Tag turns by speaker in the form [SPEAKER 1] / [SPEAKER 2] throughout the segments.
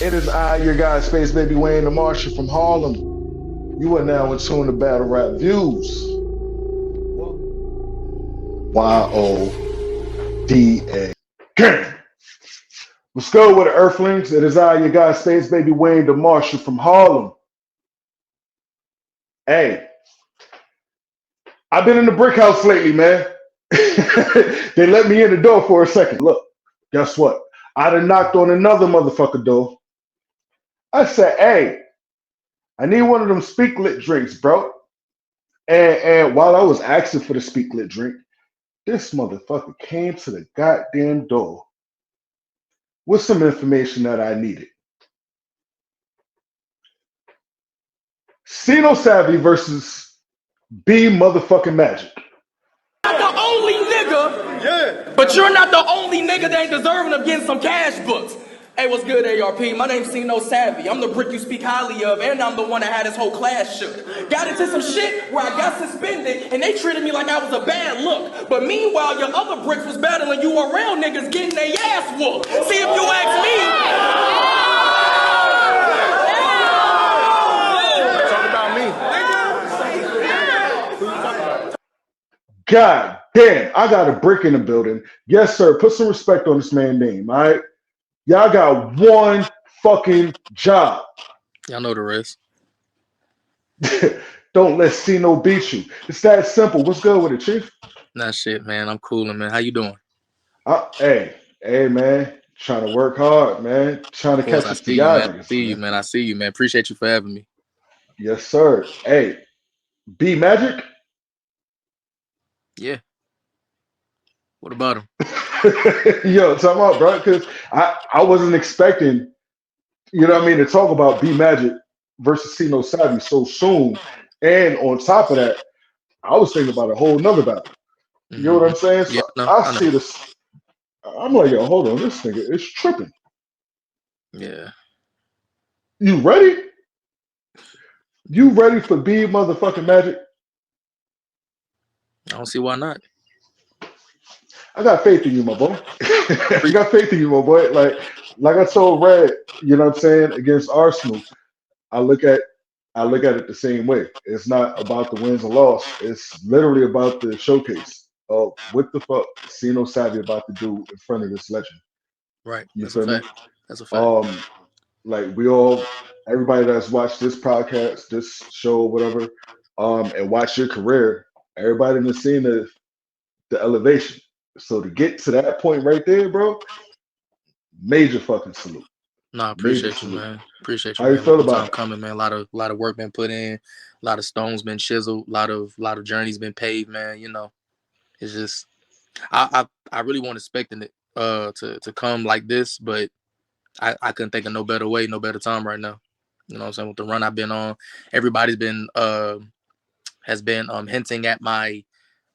[SPEAKER 1] It is I, your guy, Space Baby Wayne the Marshall from Harlem. You are now in tune to Battle Rap Views. YODA. Gang. Let's go with the Earthlings. It is I, your guy, Space Baby Wayne the Marshall from Harlem. Hey, I've been in the brick house lately, man. They let me in the door for a second. Look, guess what? I done knocked on another motherfucker door. I said, hey, I need one of them Speak Lit drinks, bro. And while I was asking for the Speak Lit drink, this motherfucker came to the goddamn door with some information that I needed. CINO SAVVY versus B motherfucking Magic.
[SPEAKER 2] Not the only nigga, yeah. But you're not the only nigga that ain't deserving of getting some cash books. Hey, what's good, ARP? My name's CINO SAVVY. I'm the brick you speak highly of, and I'm the one that had this whole class shook. Got into some shit where I got suspended, and they treated me like I was a bad look. But meanwhile, your other bricks was battling URL niggas getting their ass whooped. See, if you ask me... Talk about me.
[SPEAKER 1] God damn, I got a brick in the building. Yes, sir. Put some respect on this man's name, all right? Y'all got one fucking job.
[SPEAKER 3] Y'all know the rest.
[SPEAKER 1] Don't let CINO beat you. It's that simple. What's good with it, Chief?
[SPEAKER 3] Nah, shit, man. I'm coolin', man. How you doing?
[SPEAKER 1] Hey, man. Trying to work hard, man. Trying to catch us the
[SPEAKER 3] I see you, man. I see you, man. Appreciate you for having me.
[SPEAKER 1] Yes, sir. Hey, B Magic?
[SPEAKER 3] Yeah. What about him?
[SPEAKER 1] Yo, talk about, bro, because I wasn't expecting, you know what I mean, to talk about B Magic versus CINO SAVVY so soon. And on top of that, I was thinking about a whole nother battle. You know what I'm saying? So
[SPEAKER 3] yeah, no,
[SPEAKER 1] I see this. I'm like, yo, hold on, this nigga is tripping.
[SPEAKER 3] Yeah.
[SPEAKER 1] You ready? You ready for B motherfucking Magic?
[SPEAKER 3] I don't see why not.
[SPEAKER 1] I got faith in you, my boy. I got faith in you, my boy. Like I told Red, you know what I'm saying, against Arsenal, I look at it the same way. It's not about the wins and loss. It's literally about the showcase of what the fuck CINO SAVVY about to do in front of this legend.
[SPEAKER 3] Right.
[SPEAKER 1] You
[SPEAKER 3] That's
[SPEAKER 1] feel
[SPEAKER 3] a
[SPEAKER 1] me?
[SPEAKER 3] fact. That's a fact.
[SPEAKER 1] Like everybody that's watched this podcast, this show, whatever, and watched your career, everybody has seen the elevation. So to get to that point right there, bro, major fucking salute.
[SPEAKER 3] No, I appreciate you, man. Appreciate you.
[SPEAKER 1] How you feel about it?
[SPEAKER 3] Coming, man. A lot of work been put in, a lot of stones been chiseled, a lot of journeys been paved, man. You know, it's just I really wasn't expecting it to come like this, but I couldn't think of no better way, no better time right now. You know what I'm saying? With the run I've been on, everybody's been has been hinting at my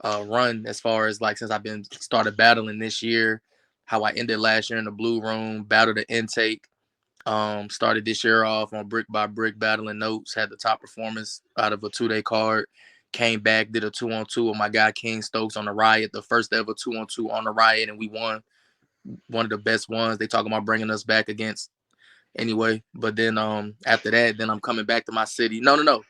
[SPEAKER 3] run as far as like since I've been started battling this year, how I ended last year in the Blue Room, battled the intake. Started this year off on brick by brick battling notes, had the top performance out of a 2-day card, came back, did a 2-on-2 with my guy King Stokes on the Riot, the first ever 2-on-2 on the Riot, and we won one of the best ones. They talking about bringing us back against anyway. But then after that, then I'm coming back to my city. No.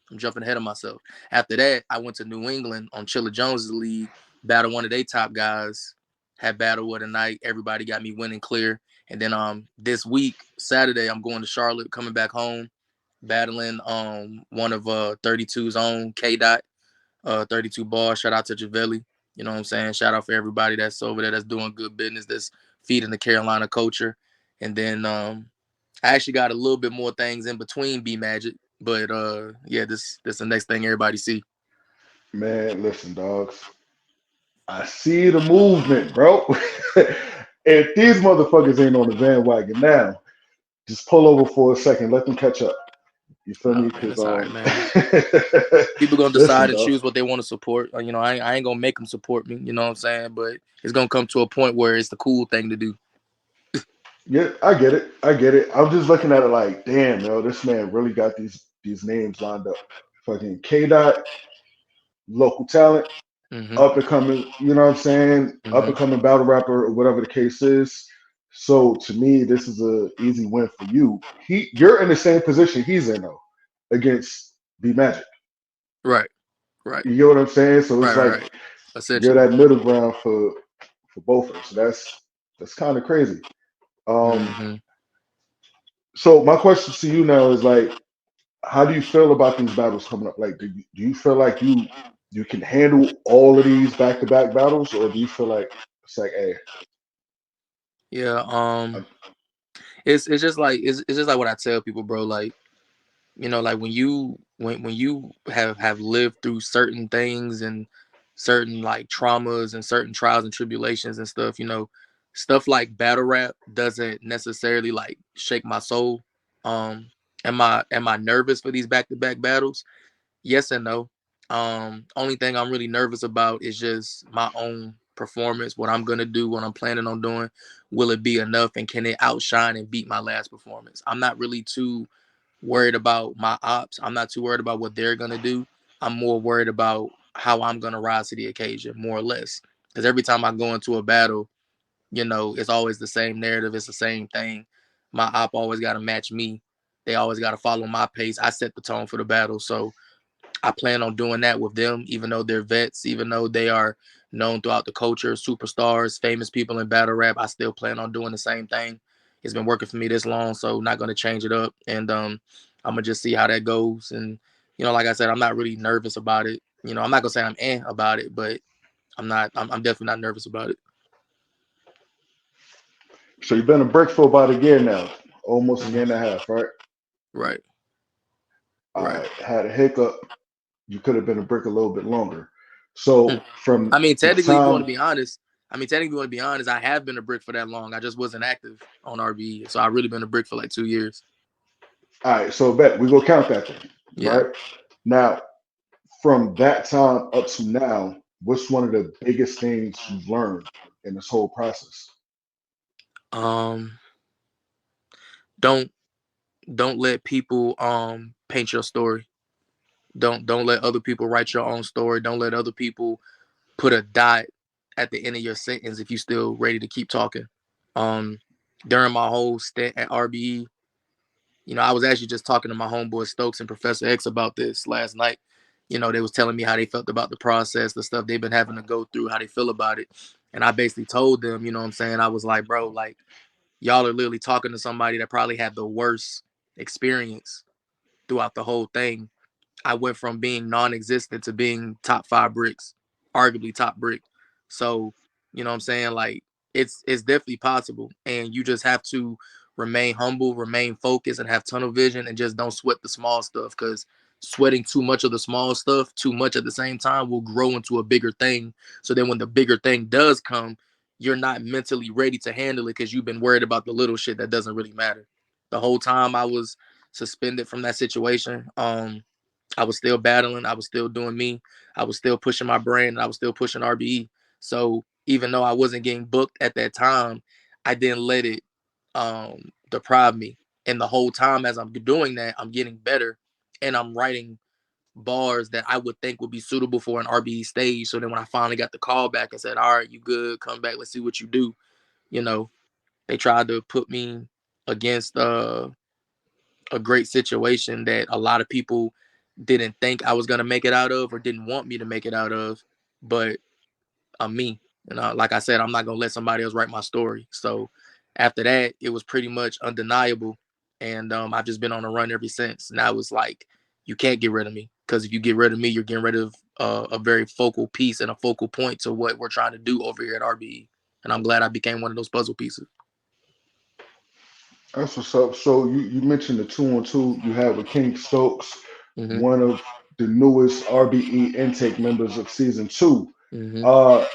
[SPEAKER 3] I'm jumping ahead of myself. After that, I went to New England on Chilla Jones' league, battled one of their top guys, had battle with a night. Everybody got me winning clear. And then this week, Saturday, I'm going to Charlotte, coming back home, battling one of 32's own, K-Dot, 32 ball. Shout out to Javelli. You know what I'm saying? Shout out for everybody that's over there that's doing good business, that's feeding the Carolina culture. And then I actually got a little bit more things in between B Magic. But yeah, this the next thing everybody see.
[SPEAKER 1] Man, listen, dogs. I see the movement, bro. If these motherfuckers ain't on the bandwagon now, just pull over for a second, let them catch up. You feel me? Because
[SPEAKER 3] right, man. People gonna decide and choose what they want to support. You know, I ain't gonna make them support me. You know what I'm saying? But it's gonna come to a point where it's the cool thing to do.
[SPEAKER 1] Yeah, I get it. I'm just looking at it like, damn, yo, this man really got these names lined up. Fucking K-Dot, local talent, up and coming, you know what I'm saying? Up and coming battle rapper or whatever the case is. So to me, this is a easy win for you. You're in the same position he's in though, against B Magic.
[SPEAKER 3] Right. Right.
[SPEAKER 1] You get what I'm saying? So
[SPEAKER 3] Right.
[SPEAKER 1] it's
[SPEAKER 3] Right.
[SPEAKER 1] like
[SPEAKER 3] Right.
[SPEAKER 1] you're
[SPEAKER 3] Essentially.
[SPEAKER 1] that middle ground for both of us. So that's kind of crazy. Um,
[SPEAKER 3] Mm-hmm.
[SPEAKER 1] so my question to you now is like, how do you feel about these battles coming up? Like, do you feel like you can handle all of these back to back battles, or do you feel like it's like, hey,
[SPEAKER 3] Yeah.
[SPEAKER 1] I'm,
[SPEAKER 3] It's just like it's just like what I tell people, bro. Like, you know, like when you have lived through certain things and certain like traumas and certain trials and tribulations and stuff, you know, stuff like battle rap doesn't necessarily like shake my soul. um am I nervous for these back to back battles? Yes and no. Only thing I'm really nervous about is just my own performance, what I'm gonna do, what I'm planning on doing. Will it be enough, and can it outshine and beat my last performance? I'm not really too worried about my ops. I'm not too worried about what they're gonna do. I'm more worried about how I'm gonna rise to the occasion, more or less. Because every time I go into a battle, you know, it's always the same narrative. It's the same thing. My op always got to match me. They always got to follow my pace. I set the tone for the battle. So I plan on doing that with them, even though they're vets, even though they are known throughout the culture, superstars, famous people in battle rap. I still plan on doing the same thing. It's been working for me this long, so not going to change it up. And I'm gonna just see how that goes. And you know, like I said, I'm not really nervous about it. You know, I'm not gonna say I'm about it, but I'm not. I'm definitely not nervous about it.
[SPEAKER 1] so you've been a brick for about a year now, almost a year and a
[SPEAKER 3] Mhm.
[SPEAKER 1] half, right?
[SPEAKER 3] Right. Right.
[SPEAKER 1] I had a hiccup. You could have been a brick a little bit longer.
[SPEAKER 3] Hmm.
[SPEAKER 1] So
[SPEAKER 3] I
[SPEAKER 1] from
[SPEAKER 3] mean,
[SPEAKER 1] the
[SPEAKER 3] technically, if you want to
[SPEAKER 1] time,
[SPEAKER 3] be honest, I have been a brick for that long. I just wasn't active on RBE, so I've really been a brick for like 2 years.
[SPEAKER 1] all right, so bet we go count that thing,
[SPEAKER 3] Yeah.
[SPEAKER 1] right? Now, from that time up to now, what's one of the biggest things you've learned in this whole process?
[SPEAKER 3] Um. Don't don't let people paint your story. Don't let other people write your own story. Don't let other people put a dot at the end of your sentence if you still ready to keep talking. Um. During my whole stint at RBE, you know, I was actually just talking to my homeboy Stokes and Professor X about this last night. You know, they was telling me how they felt about the process, the stuff they've been having to go through, how they feel about it. And I basically told them, you know what I'm saying? I was like, bro, like, y'all are literally talking to somebody that probably had the worst experience throughout the whole thing. I went from being non-existent to being top 5 bricks, arguably top brick. So, you know what I'm saying? Like it's definitely possible. And you just have to remain humble, remain focused, and have tunnel vision and just don't sweat the small stuff, because sweating too much of the small stuff, too much at the same time, will grow into a bigger thing. So then when the bigger thing does come, you're not mentally ready to handle it because you've been worried about the little shit that doesn't really matter. The whole time I was suspended from that situation, I was still battling. I was still doing me. I was still pushing my brand, and I was still pushing RBE. So even though I wasn't getting booked at that time, I didn't let it deprive me. And the whole time as I'm doing that, I'm getting better, and I'm writing bars that I would think would be suitable for an RBE stage. So then when I finally got the call back and said, "All right, you good? Come back. Let's see what you do." You know, they tried to put me against a great situation that a lot of people didn't think I was gonna make it out of or didn't want me to make it out of. But I'm me. And like I said, I'm not gonna let somebody else write my story. So after that, it was pretty much undeniable. And I've just been on a run ever since. Now it's like you can't get rid of me, because if you get rid of me, you're getting rid of a very focal piece and a focal point to what we're trying to do over here at RBE. And I'm glad I became one of those puzzle pieces.
[SPEAKER 1] That's what's up. So you mentioned the 2-on-2 you had with King Stokes,
[SPEAKER 3] Mm-hmm.
[SPEAKER 1] one of the newest RBE intake members of season two.
[SPEAKER 3] Mm-hmm.
[SPEAKER 1] Uh,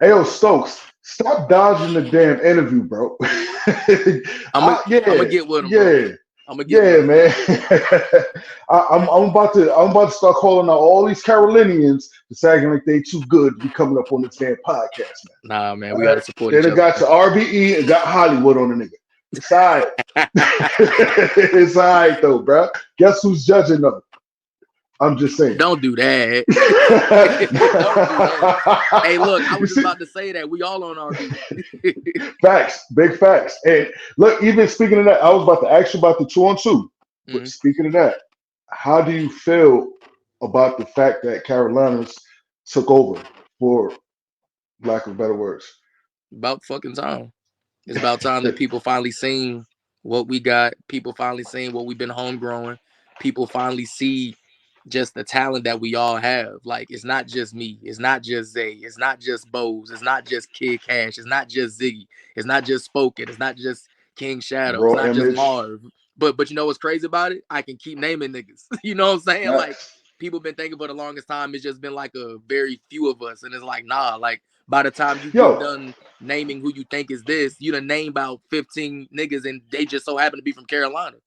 [SPEAKER 1] Ayo Stokes, stop dodging the damn interview, bro.
[SPEAKER 3] I'm gonna
[SPEAKER 1] Yeah,
[SPEAKER 3] get with him, bro.
[SPEAKER 1] yeah,
[SPEAKER 3] I'm gonna get
[SPEAKER 1] yeah,
[SPEAKER 3] with him.
[SPEAKER 1] man. I'm about to start calling out all these Carolinians that's acting like they too good to be coming up on this damn podcast, man.
[SPEAKER 3] Nah, man,
[SPEAKER 1] All
[SPEAKER 3] we
[SPEAKER 1] right,
[SPEAKER 3] gotta support
[SPEAKER 1] then
[SPEAKER 3] each
[SPEAKER 1] it
[SPEAKER 3] other,
[SPEAKER 1] got to RBE and got Hollywood on the nigga. It's all right.
[SPEAKER 3] man.
[SPEAKER 1] It's all right though, bro. Guess who's judging them? I'm just saying.
[SPEAKER 3] Don't do that. Don't do that. Hey, look, I was just about to say that. We all on RBE.
[SPEAKER 1] Facts, big facts. And look, even speaking of that, I was about to ask you about the 2-on-2. But speaking of that, how do you feel about the fact that Carolinas took over, for lack of better words?
[SPEAKER 3] About fucking time. It's about time that people finally seen what we got. People finally seen what we've been homegrowing. People finally see just the talent that we all have. Like, it's not just me. It's not just Zay. It's not just Bose. It's not just Kid Cash. It's not just Ziggy. It's not just Spoken. It's not just King Shadow. It's
[SPEAKER 1] Raw
[SPEAKER 3] not just
[SPEAKER 1] image.
[SPEAKER 3] Marv. But you know what's crazy about it? I can keep naming niggas. You know what I'm saying? Like,
[SPEAKER 1] Facts.
[SPEAKER 3] people been thinking for the longest time it's just been like a very few of us. And it's like, nah, like, by the time you get
[SPEAKER 1] Yo,
[SPEAKER 3] done naming who you think is this, you done name about 15 niggas and they just so happen to be from Carolina.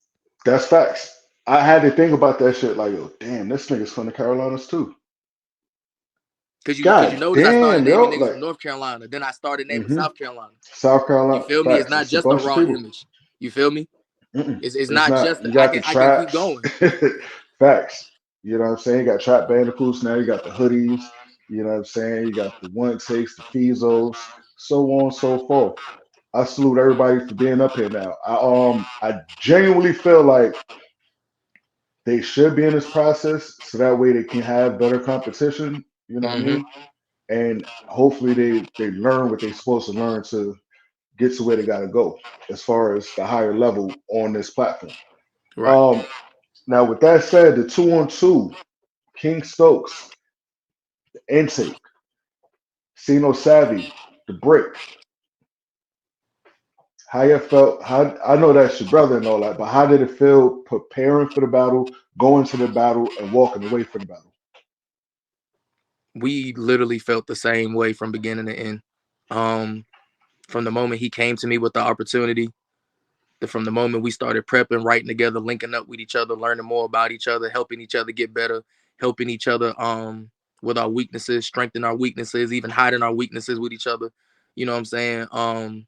[SPEAKER 1] that's facts. I had to think about that shit like, yo, damn, this nigga's from the Carolinas too.
[SPEAKER 3] Cause you
[SPEAKER 1] God
[SPEAKER 3] notice I started
[SPEAKER 1] damn, yo.
[SPEAKER 3] naming niggas from
[SPEAKER 1] Like,
[SPEAKER 3] North Carolina. Then I started naming
[SPEAKER 1] hmm
[SPEAKER 3] South Carolina.
[SPEAKER 1] South
[SPEAKER 3] You
[SPEAKER 1] Carolina,
[SPEAKER 3] feel me? It's
[SPEAKER 1] facts.
[SPEAKER 3] not
[SPEAKER 1] It's a
[SPEAKER 3] just a
[SPEAKER 1] bunch of
[SPEAKER 3] raw
[SPEAKER 1] people.
[SPEAKER 3] image. You feel me?
[SPEAKER 1] Mm-mm.
[SPEAKER 3] It's
[SPEAKER 1] It's
[SPEAKER 3] not
[SPEAKER 1] not.
[SPEAKER 3] just
[SPEAKER 1] You
[SPEAKER 3] I
[SPEAKER 1] got the
[SPEAKER 3] can keep
[SPEAKER 1] traps.
[SPEAKER 3] going.
[SPEAKER 1] Facts. You know what I'm saying? You got trap bandicoots now. You got the hoodies. You know what I'm saying? You got the one takes, the Fizos, so on and so forth. I salute everybody for being up here now. I genuinely feel like they should be in this process so that way they can have better competition. You know what I
[SPEAKER 3] Mm-hmm.
[SPEAKER 1] mean? And hopefully they learn what they're supposed to learn to get to where they got to go as far as the higher level on this platform.
[SPEAKER 3] Right.
[SPEAKER 1] Um, Now, with that said, the 2-on-2, King Stokes, intake, CINO Savvy, the brick. How you felt? How I know that's your brother and all that, but how did it feel preparing for the battle, going to the battle, and walking away from the battle?
[SPEAKER 3] We literally felt the same way from beginning to end. Um, from the moment he came to me with the opportunity, from the moment we started prepping, writing together, linking up with each other, learning more about each other, helping each other get better, helping each other with our weaknesses, strengthen our weaknesses, even hiding our weaknesses with each other. You know what I'm saying?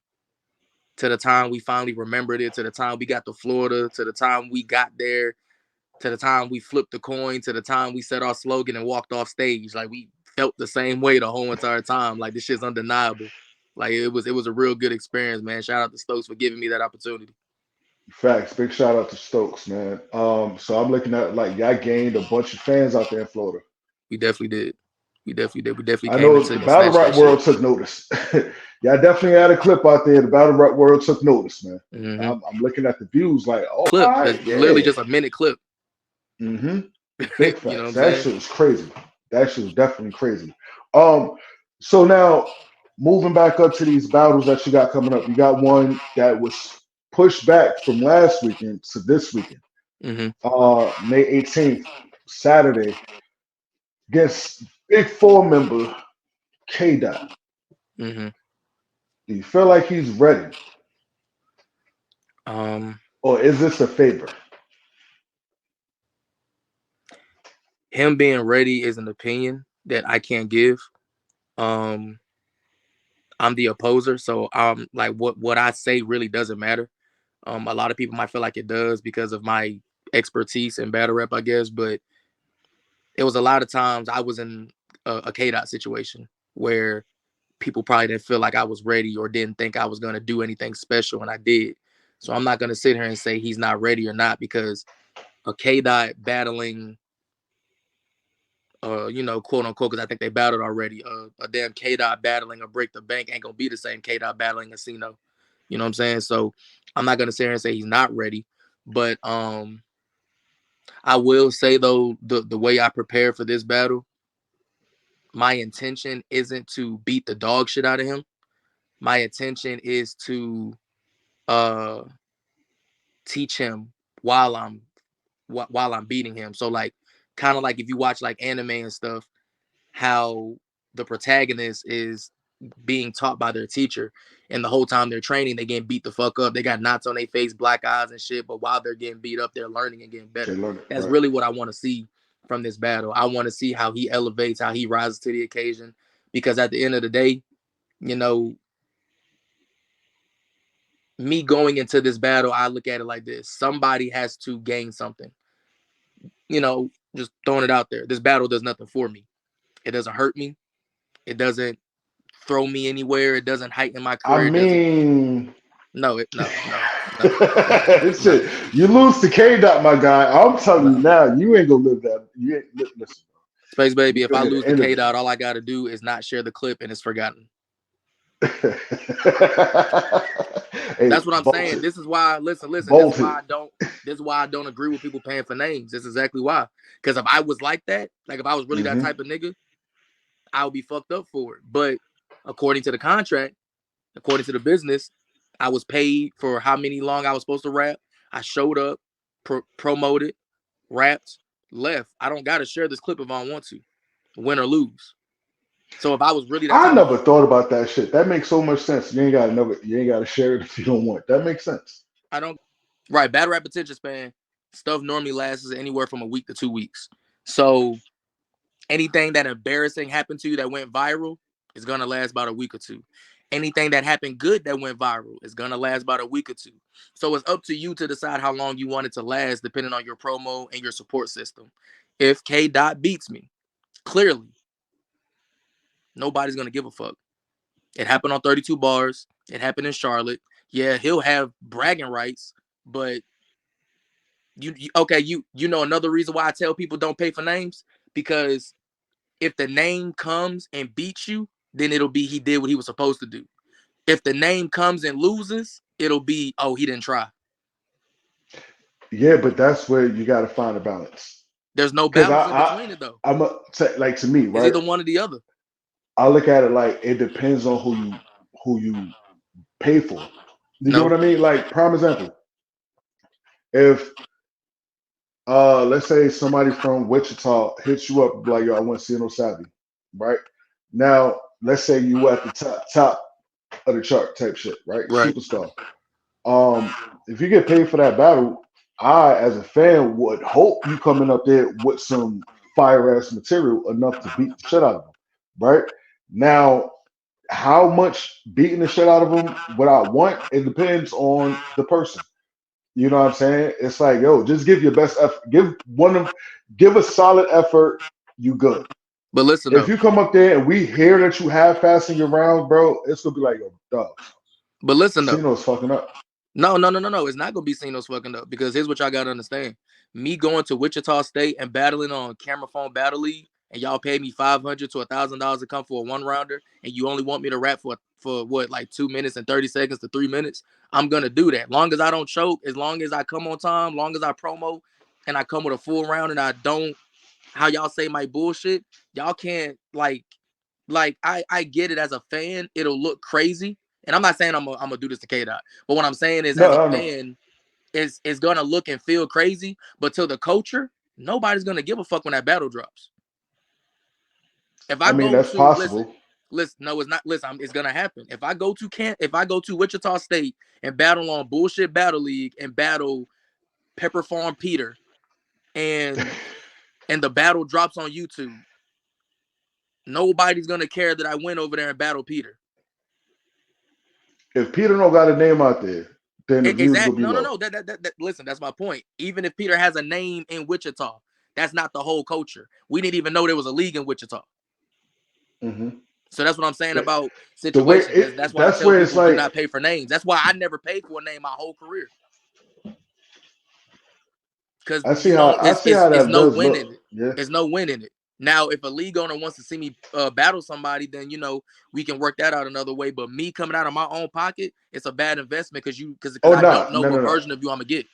[SPEAKER 3] To the time we finally remembered it, to the time we got to Florida, to the time we got there, to the time we flipped the coin, to the time we said our slogan and walked off stage. Like, we felt the same way the whole entire time. Like, this shit's undeniable. Like, it was a real good experience, man. Shout out to Stokes for giving me that opportunity.
[SPEAKER 1] Facts. Big shout out to Stokes, man. So I'm looking at like y'all gained a bunch of fans out there in Florida.
[SPEAKER 3] We definitely did. We definitely did. We definitely
[SPEAKER 1] I
[SPEAKER 3] came and
[SPEAKER 1] know the
[SPEAKER 3] took and
[SPEAKER 1] battle
[SPEAKER 3] snatched
[SPEAKER 1] rap
[SPEAKER 3] that shit.
[SPEAKER 1] world took notice. Y'all definitely had a clip out there. The battle rap world took notice, man.
[SPEAKER 3] Mm-hmm.
[SPEAKER 1] I'm looking at the views like, oh,
[SPEAKER 3] Clip.
[SPEAKER 1] all right,
[SPEAKER 3] It's literally
[SPEAKER 1] yeah.
[SPEAKER 3] just a minute clip.
[SPEAKER 1] Mm-hmm. Big
[SPEAKER 3] You know what
[SPEAKER 1] facts.
[SPEAKER 3] I'm
[SPEAKER 1] That
[SPEAKER 3] saying?
[SPEAKER 1] shit was crazy. That shit was definitely crazy. Um, so now moving back up to these battles that you got coming up, you got one that was pushed back from last weekend to this weekend.
[SPEAKER 3] Mm-hmm.
[SPEAKER 1] May 18th, Saturday, against Big Four member K Dot.
[SPEAKER 3] Mm-hmm.
[SPEAKER 1] Do you feel like he's ready?
[SPEAKER 3] Um,
[SPEAKER 1] Or is this a favor?
[SPEAKER 3] him being ready is an opinion that I can't give. Um, I'm the opposer, so like what I say really doesn't matter. A lot of people might feel like it does because of my expertise in battle rap, I guess, but it was a lot of times I was in a K Dot situation where people probably didn't feel like I was ready or didn't think I was going to do anything special, and I did. So I'm not going to sit here and say he's not ready or not, because a K Dot battling, quote unquote, because I think they battled already. A damn K Dot battling a Break the Bank ain't gonna be the same K Dot battling a CINO. You know what I'm saying? So I'm not gonna sit here and say he's not ready, but I will say though, the way I prepare for this battle, my intention isn't to beat the dog shit out of him. My intention is to uh teach him while I'm beating him. So, like, kind of like if you watch like anime and stuff, how the protagonist is being taught by their teacher, and the whole time they're training they getting beat the fuck up, they got knots on their face, black eyes and shit, but while they're getting beat up they're learning and getting
[SPEAKER 1] They
[SPEAKER 3] better.
[SPEAKER 1] learned it,
[SPEAKER 3] That's
[SPEAKER 1] right?
[SPEAKER 3] really what I want to see from this battle. I want to see how he elevates, how he rises to the occasion, because at the end of the day, you know, me going into this battle, I look at it like this: somebody has to gain something. You know, Just throwing it out there. This battle does nothing for me. It doesn't hurt me. It doesn't throw me anywhere. It doesn't heighten my
[SPEAKER 1] I
[SPEAKER 3] career. It doesn't.
[SPEAKER 1] mean,
[SPEAKER 3] No, no.
[SPEAKER 1] shit, you lose to K Dot, my guy. I'm telling you
[SPEAKER 3] No.
[SPEAKER 1] now, you ain't gonna live that. You ain't listen.
[SPEAKER 3] Space Baby,
[SPEAKER 1] You
[SPEAKER 3] if
[SPEAKER 1] gonna
[SPEAKER 3] I
[SPEAKER 1] get
[SPEAKER 3] lose
[SPEAKER 1] an
[SPEAKER 3] the K
[SPEAKER 1] interview.
[SPEAKER 3] Dot, all I got to do is not share the clip and it's forgotten.
[SPEAKER 1] Hey,
[SPEAKER 3] That's what I'm saying.
[SPEAKER 1] Bolton.
[SPEAKER 3] This is why, listen, this is
[SPEAKER 1] Bolton.
[SPEAKER 3] why I don't agree with people paying for names. This is exactly why. Because if I was like that, like if I was really that type of nigga, I would be fucked up for it. But according to the contract, according to the business, I was paid for how many long I was supposed to rap. I showed up, promoted, rapped, left. I don't got to share this clip if I want to, win or lose. So if I was really that
[SPEAKER 1] I
[SPEAKER 3] type of
[SPEAKER 1] never thought about that shit. That makes so much sense. You ain't gotta share it if you don't want. That makes sense.
[SPEAKER 3] I don't right, battle rap attention span stuff normally lasts anywhere from a week to 2 weeks. So anything that embarrassing happened to you that went viral is gonna last about a week or two. Anything that happened good that went viral is gonna last about a week or two. So it's up to you to decide how long you want it to last, depending on your promo and your support system. If K Dot beats me, clearly, nobody's gonna give a fuck. It happened on 32 bars. It happened in Charlotte. Yeah, he'll have bragging rights, but you know another reason why I tell people don't pay for names, because if the name comes and beats you, then it'll be he did what he was supposed to do. If the name comes and loses, it'll be, oh, he didn't try.
[SPEAKER 1] Yeah, but that's where you gotta find a balance.
[SPEAKER 3] There's no
[SPEAKER 1] Because
[SPEAKER 3] balance in between it though.
[SPEAKER 1] I'm a, like to me,
[SPEAKER 3] It's
[SPEAKER 1] right?
[SPEAKER 3] either one or the other.
[SPEAKER 1] I look at it like it depends on who you pay for. You get what
[SPEAKER 3] No.
[SPEAKER 1] I mean? Like prime example, if let's say somebody from Wichita hits you up like, yo, I want CINO SAVVY, right? Now let's say you at the top of the chart type shit, right?
[SPEAKER 3] Right.
[SPEAKER 1] Superstar. If you get paid for that battle, I as a fan would hope you coming up there with some fire ass material enough to beat the shit out of them, right? Now, how much beating the shit out of them what I want, it depends on the person. You know what I'm saying? It's like, yo, just give your best effort. Give a solid effort. You good.
[SPEAKER 3] But listen
[SPEAKER 1] If
[SPEAKER 3] though.
[SPEAKER 1] you come up there and we hear that you half-assing your rounds, bro, it's gonna be like, yo, dog.
[SPEAKER 3] But listen though.
[SPEAKER 1] CINO's fucking up.
[SPEAKER 3] No. It's not gonna be CINO's fucking up, because here's what y'all gotta understand. Me going to Wichita State and battling on Camera Phone Battle League, and y'all pay me $500 to $1,000 to come for a one rounder, and you only want me to rap for what, like 2 minutes and 30 seconds to 3 minutes. I'm gonna do that. Long as I don't choke, as long as I come on time, long as I promo and I come with a full round and I don't, how y'all say, my bullshit, y'all can't like I get it. As a fan, it'll look crazy. And I'm not saying I'm gonna do this to K Dot, but what I'm saying is, as a
[SPEAKER 1] No, no.
[SPEAKER 3] fan, it's gonna look and feel crazy. But to the culture, nobody's gonna give a fuck when that battle drops. If I
[SPEAKER 1] I mean,
[SPEAKER 3] go
[SPEAKER 1] that's
[SPEAKER 3] to
[SPEAKER 1] possible.
[SPEAKER 3] listen, no, it's not. Listen, it's gonna happen. If I go to Wichita State and battle on Bullshit Battle League and battle Pepper Farm Peter, and the battle drops on YouTube, nobody's gonna care that I went over there and battled Peter.
[SPEAKER 1] If Peter don't got a name out there, then the views gonna
[SPEAKER 3] Exactly.
[SPEAKER 1] be
[SPEAKER 3] No.
[SPEAKER 1] low.
[SPEAKER 3] That listen, that's my point. Even if Peter has a name in Wichita, that's not the whole culture. We didn't even know there was a league in Wichita.
[SPEAKER 1] Hmm.
[SPEAKER 3] So that's what I'm saying about
[SPEAKER 1] The way
[SPEAKER 3] situations. That's why I
[SPEAKER 1] that's
[SPEAKER 3] tell
[SPEAKER 1] where it's
[SPEAKER 3] people do
[SPEAKER 1] like
[SPEAKER 3] not pay for names. That's why I never paid for a name my whole career. Because
[SPEAKER 1] I see
[SPEAKER 3] you
[SPEAKER 1] how
[SPEAKER 3] don't, it's
[SPEAKER 1] that
[SPEAKER 3] no
[SPEAKER 1] does
[SPEAKER 3] win
[SPEAKER 1] look.
[SPEAKER 3] in it.
[SPEAKER 1] Yeah.
[SPEAKER 3] There's no win in it. Now, if a league owner wants to see me battle somebody, then we can work that out another way. But me coming out of my own pocket, it's a bad investment, because
[SPEAKER 1] Oh
[SPEAKER 3] I don't
[SPEAKER 1] nah,
[SPEAKER 3] know
[SPEAKER 1] no, no,
[SPEAKER 3] what
[SPEAKER 1] no.
[SPEAKER 3] version of you I'm gonna get.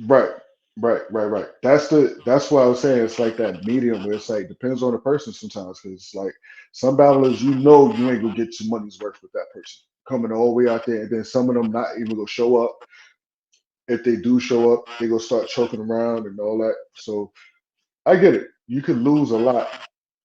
[SPEAKER 1] Right, right. That's why I was saying it's like that medium where it's like depends on the person sometimes because like some battlers you ain't gonna get your money's worth with that person coming all the way out there, and then some of them not even gonna show up. If they do show up, they gonna start choking around and all that. So I get it. You could lose a lot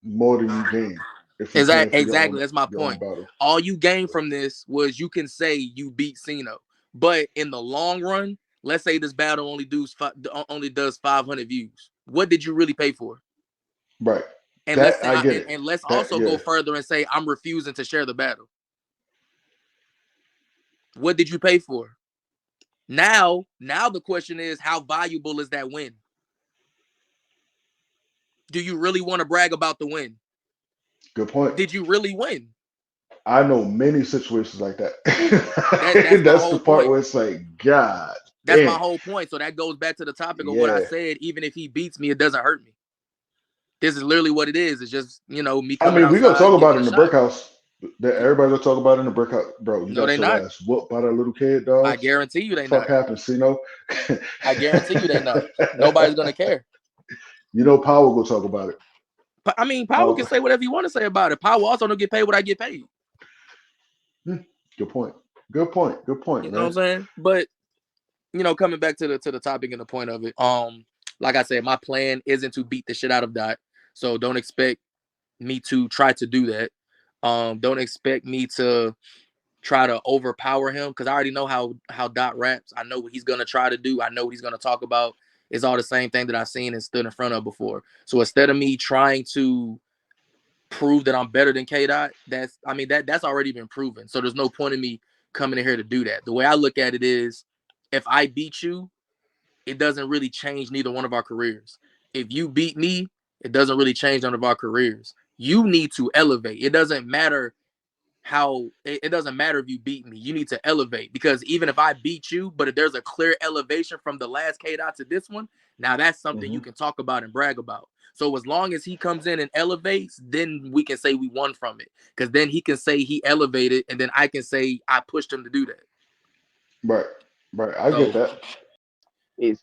[SPEAKER 1] more than you gain if you're paying for
[SPEAKER 3] Exactly. That's my
[SPEAKER 1] your own
[SPEAKER 3] point.
[SPEAKER 1] battle.
[SPEAKER 3] All you gain from this was you can say you beat CINO, but in the long run, let's say this battle only does 500 views. What did you really pay for?
[SPEAKER 1] Right.
[SPEAKER 3] And let's
[SPEAKER 1] That
[SPEAKER 3] say,
[SPEAKER 1] I get it.
[SPEAKER 3] and let's
[SPEAKER 1] That
[SPEAKER 3] also
[SPEAKER 1] yeah.
[SPEAKER 3] go further and say I'm refusing to share the battle. What did you pay for? Now the question is, how valuable is that win? Do you really want to brag about the win?
[SPEAKER 1] Good point.
[SPEAKER 3] Did you really win?
[SPEAKER 1] I know many situations like that.
[SPEAKER 3] That's my
[SPEAKER 1] That's
[SPEAKER 3] whole
[SPEAKER 1] the part
[SPEAKER 3] point.
[SPEAKER 1] where it's like, God
[SPEAKER 3] That's
[SPEAKER 1] damn.
[SPEAKER 3] my whole point. So that goes back to the topic of what I
[SPEAKER 1] Yeah.
[SPEAKER 3] said. Even if he beats me, it doesn't hurt me. This is literally what it is. It's just, you know, me
[SPEAKER 1] I
[SPEAKER 3] coming
[SPEAKER 1] mean, we gonna
[SPEAKER 3] outside,
[SPEAKER 1] talk
[SPEAKER 3] giving
[SPEAKER 1] about
[SPEAKER 3] it
[SPEAKER 1] it
[SPEAKER 3] a
[SPEAKER 1] in the
[SPEAKER 3] shot.
[SPEAKER 1] brick house. That everybody gonna talk about it in the brick house, bro. You
[SPEAKER 3] No,
[SPEAKER 1] got
[SPEAKER 3] they
[SPEAKER 1] your
[SPEAKER 3] not.
[SPEAKER 1] ass whooped by that little kid, dog.
[SPEAKER 3] I guarantee you they
[SPEAKER 1] Fuck
[SPEAKER 3] not.
[SPEAKER 1] happened, CINO?
[SPEAKER 3] I guarantee you they not. Nobody's gonna care.
[SPEAKER 1] You know, Power will talk about it.
[SPEAKER 3] I mean, Power can say whatever you want to say about it. Power also don't get paid what I get paid.
[SPEAKER 1] Good point. Good point. Good point,
[SPEAKER 3] You
[SPEAKER 1] man.
[SPEAKER 3] know what I'm saying? But you know, coming back to the topic and the point of it, like I said, my plan isn't to beat the shit out of Dot. So don't expect me to try to do that. Don't expect me to try to overpower him because I already know how Dot raps. I know what he's gonna try to do. I know what he's gonna talk about. It's all the same thing that I've seen and stood in front of before. So instead of me trying to prove that I'm better than K Dot, that's already been proven. So there's no point in me coming in here to do that. The way I look at it is, if I beat you, it doesn't really change neither one of our careers. If you beat me, it doesn't really change none of our careers. You need to elevate. It doesn't matter it doesn't matter if you beat me. You need to elevate, because even if I beat you, but if there's a clear elevation from the last K Dot to this one, now that's something you can talk about and brag about. So as long as he comes in and elevates, then we can say we won from it, because then he can say he elevated, and then I can say I pushed him to do that.
[SPEAKER 1] Right. I get that.
[SPEAKER 4] It's